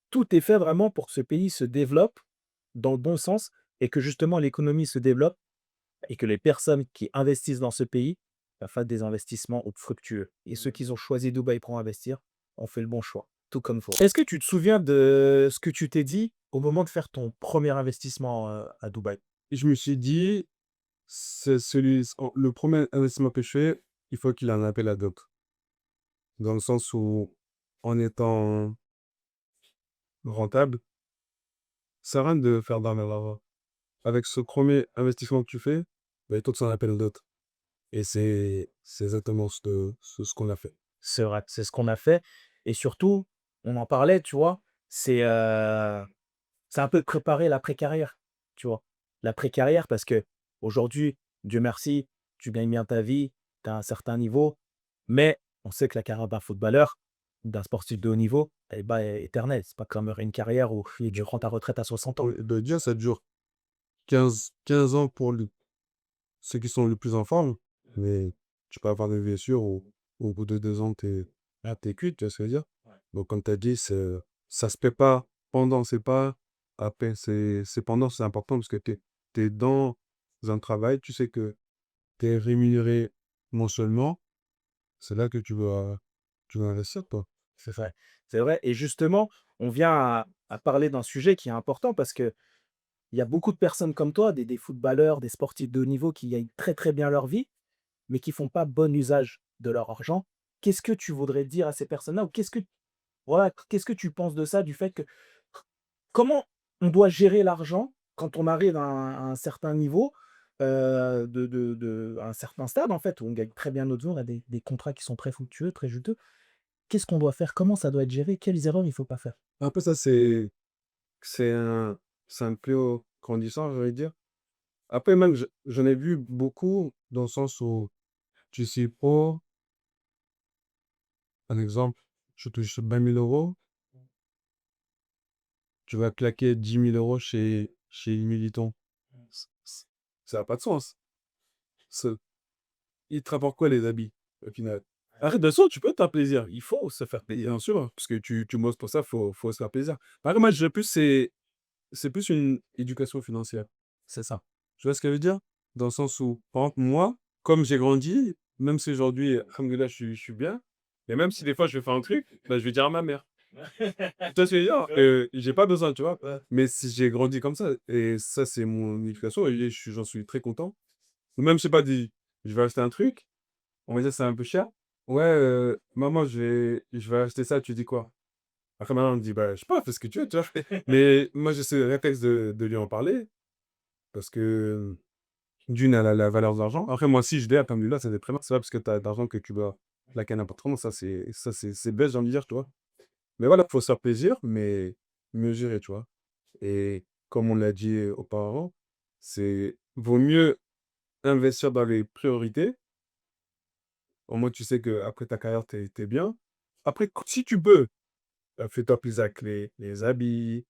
Speaker 2: Tout est fait vraiment pour que ce pays se développe dans le bon sens et que justement l'économie se développe et que les personnes qui investissent dans ce pays, bah, fassent des investissements fructueux. Et ceux qui ont choisi Dubaï pour investir ont fait le bon choix, tout comme toi. Est-ce que tu te souviens de ce que tu t'es dit au moment de faire ton premier investissement, à Dubaï?
Speaker 1: Et je me suis dit, c'est le premier investissement que je fais, il faut qu'il en appelle à d'autres. Dans le sens où, en étant rentable, ça sert à rien de faire dormir l'argent. Avec ce premier investissement que tu fais, bah, il faut que ça en appelle d'autres. Et c'est exactement ce qu'on a fait.
Speaker 2: C'est vrai, c'est ce qu'on a fait et surtout, on en parlait, tu vois? C'est, c'est un peu de préparer l'après-carrière, tu vois? L'après-carrière parce que aujourd'hui, Dieu merci, tu gagnes bien ta vie, tu as un certain niveau, mais on sait que la carrière d'un footballeur, d'un sportif de haut niveau, elle est pas éternelle. C'est pas comme une carrière où tu prends ta retraite à 60 ans.
Speaker 1: De dire, ça dure 15 ans pour ceux qui sont le plus en forme, mais tu peux avoir des blessures où au bout de 2 ans, t'es cuit, tu vois ce que je veux dire? Donc comme tu as dit, ça se paie pas pendant, c'est pas après, c'est pendant, c'est important parce que tu es dans un travail, tu sais que tu es rémunéré mensuellement, c'est là que tu vas investir, toi.
Speaker 2: C'est vrai, c'est vrai et justement, on vient à parler d'un sujet qui est important parce qu'il y a beaucoup de personnes comme toi, des footballeurs, des sportifs de haut niveau qui gagnent très, très bien leur vie, mais qui font pas bon usage de leur argent. Qu'est-ce que tu voudrais dire à ces personnes-là? Ou qu'est-ce que tu penses de ça? Du fait que comment on doit gérer l'argent quand on arrive à un certain niveau, à un certain stade, en fait, où on gagne très bien notre vie, on a des contrats qui sont très fructueux, très juteux. Qu'est-ce qu'on doit faire? Comment ça doit être géré? Quelles erreurs il faut pas faire?
Speaker 1: Un peu ça, c'est un fléau grandissant, j'ai envie de dire. Après même, j'en ai vu beaucoup dans le sens où tu suis pro, un exemple, je touche 20 000 euros, tu vas claquer 10 000 euros chez Louis Vuitton. Ça n'a pas de sens. Ce- Ils te rapportent quoi les habits, au final? Arrête de ça, tu peux te faire plaisir. Il faut se faire plaisir, bien sûr, parce que tu bosses pour ça, faut se faire plaisir. Par exemple, moi, c'est plus une éducation financière.
Speaker 2: C'est ça.
Speaker 1: Tu vois ce que je veux dire? Dans le sens où, par exemple, moi, comme j'ai grandi, même si aujourd'hui, alhamdoulilah, je suis bien, mais même si des fois je vais faire un truc, bah, je vais dire à ma mère. Tu vois ce que je veux dire? J'ai pas besoin, tu vois? Mais si j'ai grandi comme ça, et ça, c'est mon éducation, et j'en suis très content. Ou même, je sais pas, je vais acheter un truc, on va dire c'est un peu cher. Ouais, maman, je vais acheter ça, tu dis quoi? Après, maman me dit, bah, je sais pas, fais ce que tu veux, tu vois? Mais moi, j'essaie le réflexe de lui en parler, parce que d'une, elle a la valeur de l'argent. Après, moi, si je l'ai, alhamdoulilah, ça c'est très bien. C'est pas parce que tu as de l'argent que tu dois claquer n'importe comment. Ça, c'est bête, j'ai envie de dire, tu vois. Mais voilà, faut se faire plaisir, mais mieux gérer, tu vois. Et comme on l'a dit auparavant, vaut mieux investir dans les priorités. Au moins, tu sais qu'après ta carrière, t'es bien. Après, si tu peux, fais-toi plaisir avec les habits,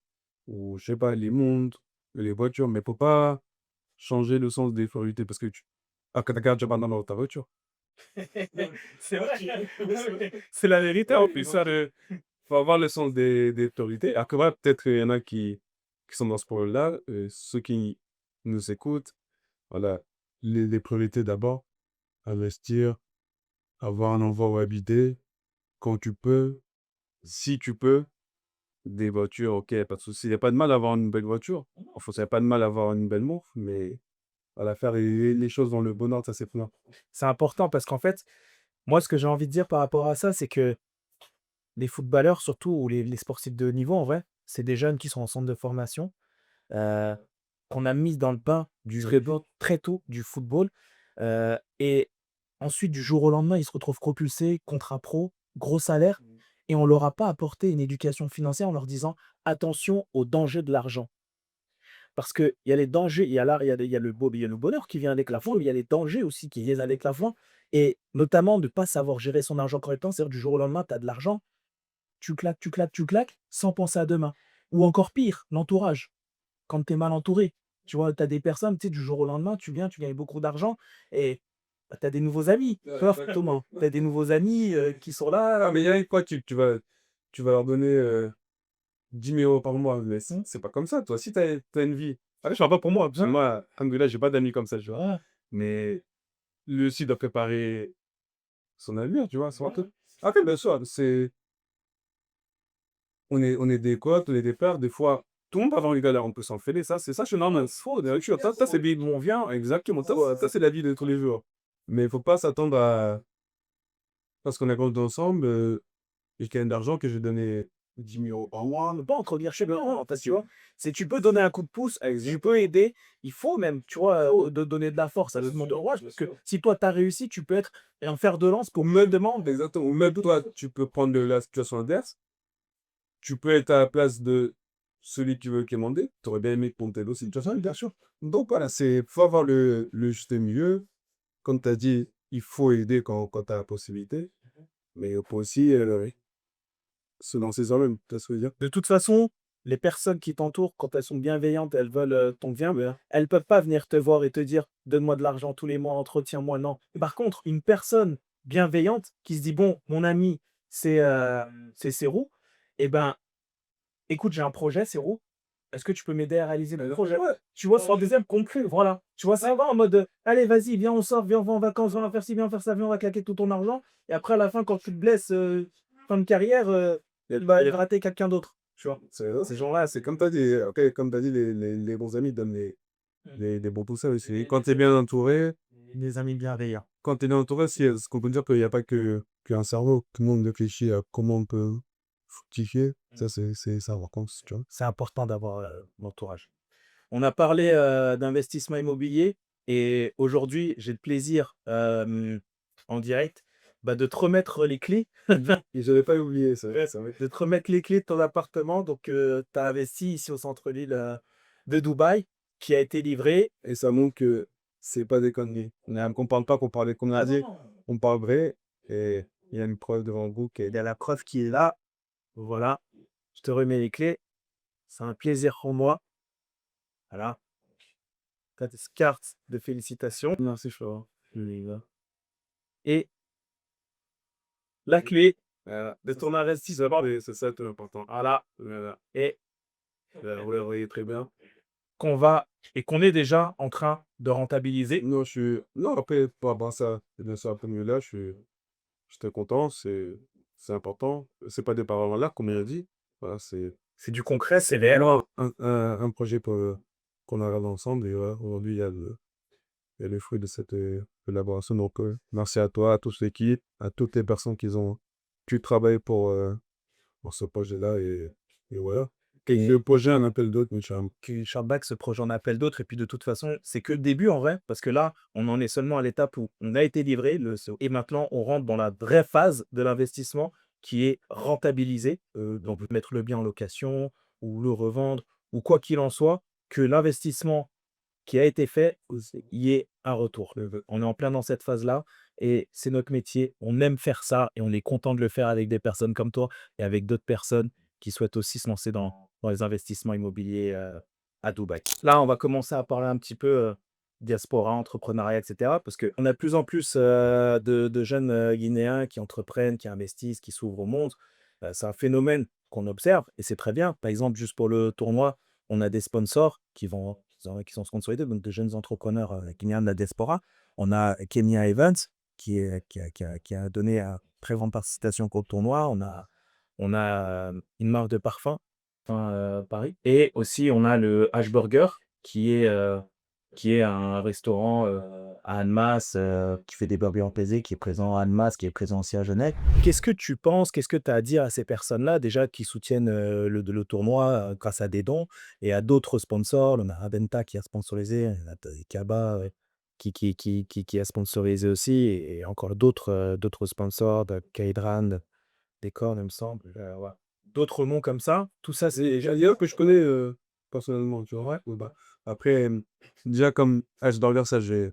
Speaker 1: ou je sais pas, les montres, les voitures, mais faut pas changer le sens des priorités parce que après ta carrière, tu vas pas dans ta voiture.
Speaker 2: C'est vrai. C'est la vérité en plus, ça.
Speaker 1: Faut avoir le sens des priorités. Après, voilà, peut-être qu'il y en a qui sont dans ce problème-là. Ceux qui nous écoutent, voilà, les priorités d'abord, investir, avoir un endroit où habiter, quand tu peux, si tu peux, des voitures, ok, pas de souci. Il n'y a pas de mal à avoir une belle voiture. Enfin, il n'y a pas de mal à avoir une belle montre, mais voilà, faire les choses dans le bon ordre, ça c'est plein.
Speaker 2: C'est important parce qu'en fait, moi, ce que j'ai envie de dire par rapport à ça, c'est que les footballeurs, surtout, ou les sportifs de haut niveau, en vrai, c'est des jeunes qui sont en centre de formation, heu, qu'on a mis dans le bain du très tôt du football, et ensuite, du jour au lendemain, ils se retrouvent propulsés, contrat pro, gros salaire, et on leur a pas apporté une éducation financière en leur disant: «Attention aux dangers de l'argent». Parce qu'il y a les dangers, il y a il y a le bonheur qui vient avec l'argent, mais il y a les dangers aussi qui viennent avec l'argent, et notamment de ne pas savoir gérer son argent correctement. C'est-à-dire du jour au lendemain, tu as de l'argent, tu claques, tu claques, tu claques, sans penser à demain. Ou encore pire, l'entourage, quand tu es mal entouré. Tu vois, tu as des personnes, tu sais, du jour au lendemain, tu viens, tu gagnes beaucoup d'argent et bah, tu as des nouveaux amis. Tu vois, Thomas, tu as des nouveaux amis qui sont là.
Speaker 1: Ah, mais il y a quoi, tu vas leur donner 10 000 € par mois, mais c'est pas comme ça, toi. Si t'as une vie. Ah, je parle pas pour moi, parce que moi, alhamdoulilah, j'ai pas d'amis comme ça, tu vois.
Speaker 2: Ah,
Speaker 1: Mais lui aussi doit préparer son avenir, tu vois. Son truc. Après, bien sûr, on est des coachs, on est des pères, des fois, tout le monde va avoir une galère, on peut s'enfiler, ça, c'est normal. Ça, c'est bien d'où on vient, exactement. Ça, c'est la vie de tous les jours. Mais il faut pas s'attendre à. Parce qu'on a grandi ensemble, et qu'il y a d'argent que je vais donner 10 000 € par mois.
Speaker 2: pas entretenir chez non, parce que tu vois, c'est tu peux donner un coup de pouce, tu peux aider, il faut même, tu vois, de donner de la force à tout le monde de courage, parce que si toi tu as réussi, tu peux être un fer de lance pour me demander.
Speaker 1: Exactement. Ou même toi, tu peux prendre la situation inverse. Tu peux être à la place de celui qui veut commander. Tu aurais bien aimé qu'on t'aide aussi. Bien sûr. Donc voilà, faut avoir le juste milieu. Comme tu as dit, il faut aider quand tu as la possibilité. Mais il faut aussi se lancer soi-même. Tu vois ce que je veux dire?
Speaker 2: De toute façon, les personnes qui t'entourent, quand elles sont bienveillantes, elles veulent ton bien, ben, elles peuvent pas venir te voir et te dire: «Donne-moi de l'argent tous les mois, entretiens-moi», non. Par contre, une personne bienveillante qui se dit: «Bon, mon ami, c'est Serrou, et ben, écoute, j'ai un projet, Serrou, est-ce que tu peux m'aider à réaliser le projet?» Ouais, tu vois, sur un deuxième conclu, voilà. Tu vois, ça va en mode, «Allez, vas-y, viens, on sort, viens, on va en vacances, viens, on va faire ci, viens, on va faire ça, viens, on va claquer tout ton argent», et après, à la fin, quand tu te blesses, fin de carrière, bah, il va rater quelqu'un d'autre, tu vois?
Speaker 1: Ces gens-là, c'est comme tu as dit. Après, comme tu as dit, les bons amis donnent les bons conseils aussi. Quand tu es bien entouré,
Speaker 2: Des amis bienveillants.
Speaker 1: quand tu es bien entouré, ce qu'on peut dire qu'il n'y a pas qu'un cerveau. Tout le monde réfléchit à comment on peut fructifier. Ça, ça raconte, tu vois.
Speaker 2: C'est important d'avoir, l'entourage. On a parlé, d'investissement immobilier, et aujourd'hui, j'ai le plaisir, en direct, bah, de te remettre les clés.
Speaker 1: Et je n'avais pas oublié ça.
Speaker 2: Ouais, de te remettre les clés de ton appartement. Donc, tu as investi ici au centre-ville, de Dubaï, qui a été livré.
Speaker 1: Et ça montre que c'est pas des conneries. On parle pas qu'on parlait comme on a dit, on parle vrai. Et il y a une preuve devant vous qui est.
Speaker 2: Il y a la preuve qui est là. Voilà, je te remets les clés. C'est un plaisir pour moi. Voilà, tu as tes cartes de félicitations.
Speaker 1: Merci, Florent.
Speaker 2: Et la clé
Speaker 1: De ton investissement, mais c'est ça le plus important.
Speaker 2: voilà,
Speaker 1: Voilà.
Speaker 2: et
Speaker 1: Vous le voyez très bien.
Speaker 2: qu'on est déjà en train de rentabiliser.
Speaker 1: Non, non, après, par rapport à ça, bien sûr, après mieux là, j'étais content, c'est important. C'est pas des paroles là, comme il a dit. Voilà, c'est
Speaker 2: C'est du concret, c'est réel.
Speaker 1: un projet qu'on a regardé ensemble. Et voilà, aujourd'hui, il y a le fruit de cette collaboration. Donc, merci à toi, à toute l'équipe, à toutes les personnes qui ont pu travailler pour ce projet-là. Et voilà. Et le projet en appelle d'autres, mais
Speaker 2: Charbac, ce projet en appelle d'autres, et puis de toute façon, c'est que le début en vrai, parce que là, on en est seulement à l'étape où on a été livré, et maintenant on rentre dans la vraie phase de l'investissement qui est rentabiliser, donc mettre le bien en location ou le revendre, ou quoi qu'il en soit, que l'investissement qui a été fait, y ait un retour. On est en plein dans cette phase-là, et c'est notre métier. On aime faire ça et on est content de le faire avec des personnes comme toi et avec d'autres personnes qui souhaitent aussi se lancer dans les investissements immobiliers, à Dubaï. Là, on va commencer à parler un petit peu, diaspora, entrepreneuriat, etc. Parce qu'on a de plus en plus de jeunes Guinéens qui entreprennent, qui investissent, qui s'ouvrent au monde. C'est un phénomène qu'on observe et c'est très bien. Par exemple, juste pour le tournoi, on a des sponsors qui sont sponsorisés, donc de jeunes entrepreneurs guinéens de la diaspora. On a Kenya Evans qui a donné une très grande participation au tournoi. On a une marque de parfum, Paris. Et aussi, on a le H-Burger qui est un restaurant à Annemasse qui fait des burgers en pesé, qui est présent à Annemasse, qui est présent aussi à Genève. Qu'est-ce que tu penses, qu'est-ce que tu as à dire à ces personnes-là, déjà qui soutiennent le tournoi grâce à des dons et à d'autres sponsors? On a Aventa qui a sponsorisé, on a Kaba qui a sponsorisé aussi, et encore d'autres sponsors, de Kaidran, Décor, il me semble. Ouais. D'autres noms comme ça, tout ça,
Speaker 1: Et
Speaker 2: c'est.
Speaker 1: il y en a que je connais personnellement, tu vois.
Speaker 2: Ouais.
Speaker 1: Ouais, bah, après, déjà comme H Burger, ça, je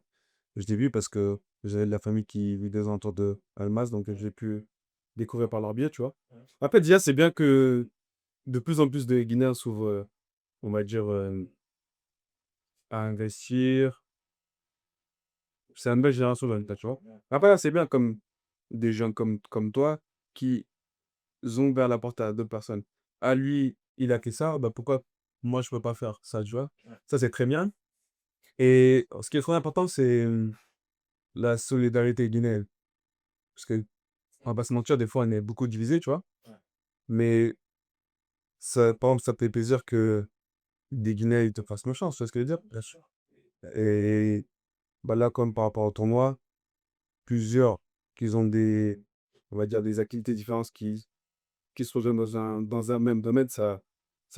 Speaker 1: l'ai vu parce que j'avais de la famille qui vit des alentours de Almas, donc j'ai pu découvrir par leur biais, tu vois. Après, déjà, c'est bien que de plus en plus de Guinéens s'ouvrent, on va dire, à investir. C'est une belle génération, là, tu vois. Après, là, c'est bien comme des gens comme toi qui ont ouvert la porte à d'autres personnes. Ah, lui, il a fait ça, bah pourquoi moi, je peux pas faire ça, tu vois. Ça, c'est très bien. Et ce qui est trop important, c'est la solidarité guinéenne. Parce que, on va pas se mentir, des fois, on est beaucoup divisé, tu vois. Mais ça, par exemple, ça fait plaisir que des Guinéens ils te fassent confiance, tu vois ce que je veux dire?
Speaker 2: Bien sûr.
Speaker 1: Et bah là, comme par rapport au tournoi, plusieurs qui ont des, on va dire, des activités différentes qui se rejoignent dans un même domaine, ça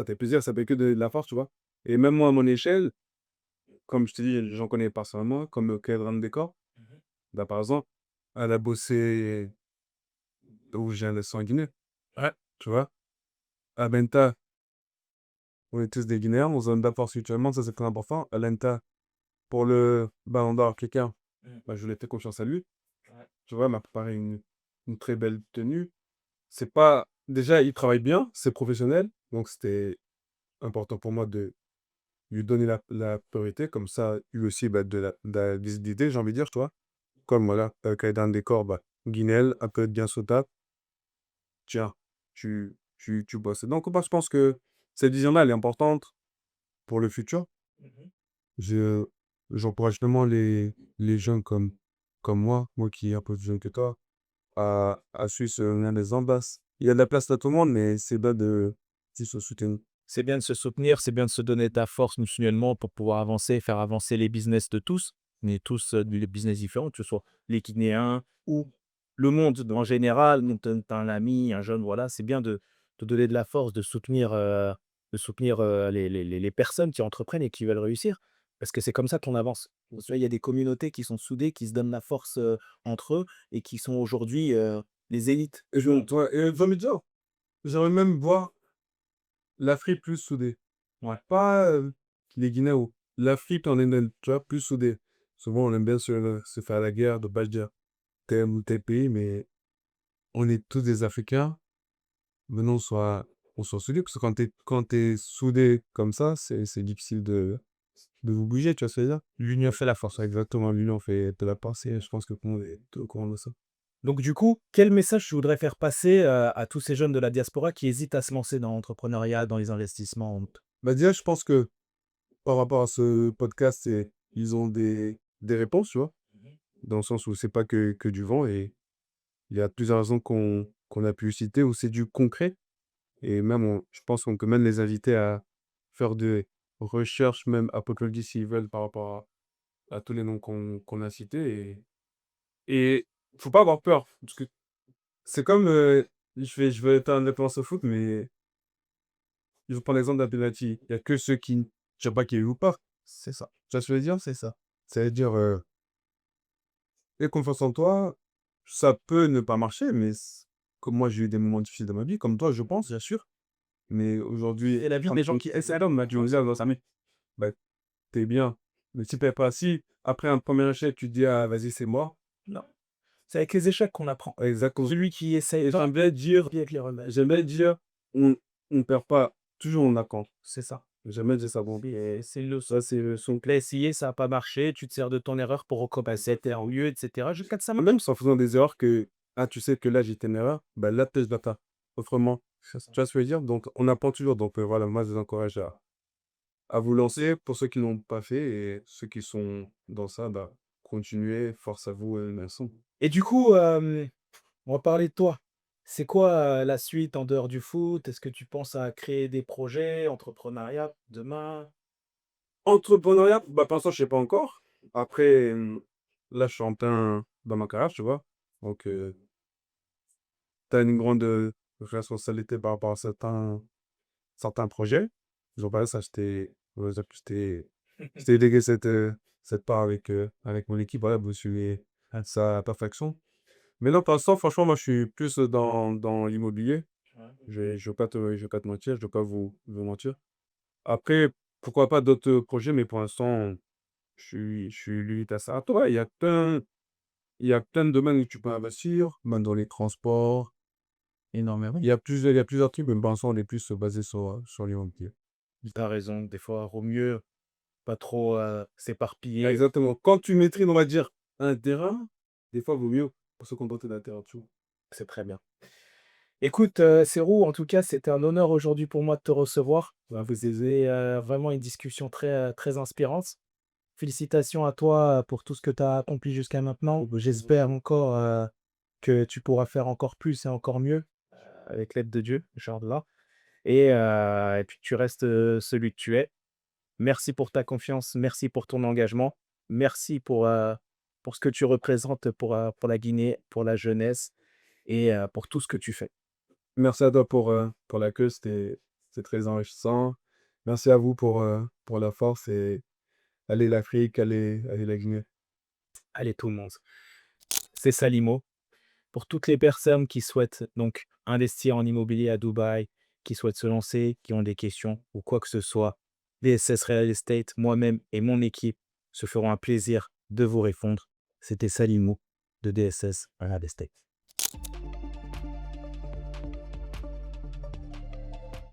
Speaker 1: fait plaisir, ça fait que de la force, tu vois. Et même moi, à mon échelle, comme je te dis, j'en connais personnellement, comme Kedran Décor, bah, par exemple, elle a bossé où j'ai un sang en Guinée,
Speaker 2: Ouais.
Speaker 1: tu vois. À Benta, on est tous des Guinéens, on zone d'apport mutuellement, ça c'est très important. À Lenta, pour le Ballon d'Or quelqu'un, bah, je lui ai fait confiance à lui.
Speaker 2: Ouais.
Speaker 1: Tu vois, il m'a préparé une très belle tenue. C'est pas. Déjà, il travaille bien, c'est professionnel, donc c'était important pour moi de lui donner la priorité, comme ça, lui aussi, bah, de la visibilité, j'ai envie de dire, tu vois. Comme voilà, quand il est dans le décor, bah, Guinel, un peu bien sautable, tiens, tu bosses. Donc, moi, je pense que cette vision-là, elle est importante pour le futur. Je, j'encourage vraiment les jeunes comme moi qui est un peu plus jeune que toi, à suivre ce lien des ambasses. Il y a de la place à tout le monde, mais c'est bien de se soutenir.
Speaker 2: C'est bien de se soutenir, c'est bien de se donner ta force mutuellement pour pouvoir avancer, faire avancer les business de tous, mais tous des business différents, que ce soit les Guinéens ou le monde en général. Donc, t'as un ami, un jeune, voilà, c'est bien de te donner de la force, de soutenir les personnes qui entreprennent et qui veulent réussir, parce que c'est comme ça qu'on avance. Tu vois, il y a des communautés qui sont soudées, qui se donnent la force entre eux et qui sont aujourd'hui les élites.
Speaker 1: Toi, et j'ai envie de dire, j'aimerais même voir l'Afrique plus soudée.
Speaker 2: Ouais.
Speaker 1: Pas les Guinéens, l'Afrique en elle, tu vois, plus soudée. Souvent, on aime bien se faire la guerre, de pas se dire tel ou tel pays, mais on est tous des Africains. Venons, on soit soudés, parce que quand t'es soudé comme ça, c'est difficile de vous bouger, tu vois ce que je veux dire? L'union fait la force, exactement. L'union fait de la force, et je pense que tout le monde est au courant de ça.
Speaker 2: Donc du coup, quel message tu voudrais faire passer à tous ces jeunes de la diaspora qui hésitent à se lancer dans l'entrepreneuriat, dans les investissements?
Speaker 1: Bah déjà, je pense que par rapport à ce podcast, ils ont des réponses, tu vois, dans le sens où c'est pas que du vent, et il y a plusieurs raisons qu'on a pu citer où c'est du concret, et même, je pense qu'on peut même les inviter à faire des recherches, même approfondies s'ils veulent, par rapport à tous les noms qu'on a cités. Et faut pas avoir peur, parce que c'est comme, je vais faire une référence au foot, mais je vais prendre l'exemple d'un penalty. Il y a que ceux qui, je sais pas, qui jouent pas.
Speaker 2: C'est ça.
Speaker 1: Tu vois ce que je veux dire? C'est ça. C'est-à-dire, aie confiance en toi, ça peut ne pas marcher, mais comme moi, j'ai eu des moments difficiles dans ma vie, comme toi, je pense, bien sûr. Mais aujourd'hui,
Speaker 2: Et la vie des gens qui essaient.
Speaker 1: c'est un homme, tu vas me dire, dans sa bah, t'es bien. Mais si t'es pas assis, après un premier échec, tu te dis, ah, vas-y, c'est mort.
Speaker 2: Non. C'est avec les échecs qu'on apprend.
Speaker 1: Exactement.
Speaker 2: Celui qui essaye,
Speaker 1: J'aime bien dire,
Speaker 2: avec les remèdes.
Speaker 1: on ne perd pas, toujours on apprend.
Speaker 2: C'est ça.
Speaker 1: Jamais dit ça, bon.
Speaker 2: Et c'est une leçon. C'est une leçon. Tu l'as essayé, ça n'a pas marché, tu te sers de ton erreur pour recommencer, tu en mieux, et cetera, jusqu'à que ça marche.
Speaker 1: Même en faisant des erreurs que, ah, tu sais que là, j'ai fait une erreur, bah là, peut-être je dois faire autrement.
Speaker 2: C'est ça.
Speaker 1: Tu vois ce que je veux dire? Donc, on apprend toujours. Donc, voilà, moi, je vous encourage à vous lancer pour ceux qui ne l'ont pas fait et ceux qui sont dans ça, bah, continuez, force à vous, merci.
Speaker 2: Et du coup, on va parler de toi. C'est quoi, la suite en dehors du foot? Est-ce que tu penses à créer des projets, entrepreneuriat demain?
Speaker 1: Entrepreneuriat, bah, pour l'instant, je sais pas encore. Après, là, je suis en plein dans ma carrière, tu vois? Donc, tu as une grande, responsabilité par rapport à certains projets. Je vois ça, je t'ai légué cette part avec mon équipe. Voilà, vous suivez ça à la perfection. Mais non, pour l'instant, franchement, moi, je suis plus dans l'immobilier.
Speaker 2: Ouais.
Speaker 1: Je vais pas te mentir, je vais pas vous mentir. Après, pourquoi pas d'autres projets, mais pour l'instant, je suis limité à ça. Toi, il y a plein de domaines où tu peux investir, même dans les transports.
Speaker 4: Énormément.
Speaker 1: Il y a plusieurs trucs, mais pour l'instant, on est plus basé sur l'immobilier.
Speaker 2: Tu raison, des fois, vaut mieux pas trop, s'éparpiller.
Speaker 1: Exactement. Quand tu maîtrises, on va dire, un terrain, des fois, il vaut mieux se contenter d'un terrain, tu vois.
Speaker 2: C'est très bien. Écoute, Serhou, en tout cas, c'était un honneur aujourd'hui pour moi de te recevoir.
Speaker 1: Bah, vous
Speaker 2: C'est, vraiment une discussion très, très inspirante. Félicitations à toi, pour tout ce que tu as accompli jusqu'à maintenant. J'espère encore, que tu pourras faire encore plus et encore mieux, avec l'aide de Dieu, Inch'Allah. Et puis que tu restes, celui que tu es. Merci pour ta confiance, merci pour ton engagement, merci pour ce que tu représentes pour la Guinée, pour la jeunesse et pour tout ce que tu fais.
Speaker 1: Merci à toi pour l'accueil, c'était très enrichissant. Merci à vous pour la force et allez l'Afrique, allez la Guinée.
Speaker 2: Allez tout le monde. C'est Salimo. Pour toutes les personnes qui souhaitent donc investir en immobilier à Dubaï, qui souhaitent se lancer, qui ont des questions ou quoi que ce soit, DSS Real Estate, moi-même et mon équipe se feront un plaisir de vous répondre. C'était Salimo de DSS Real Estate.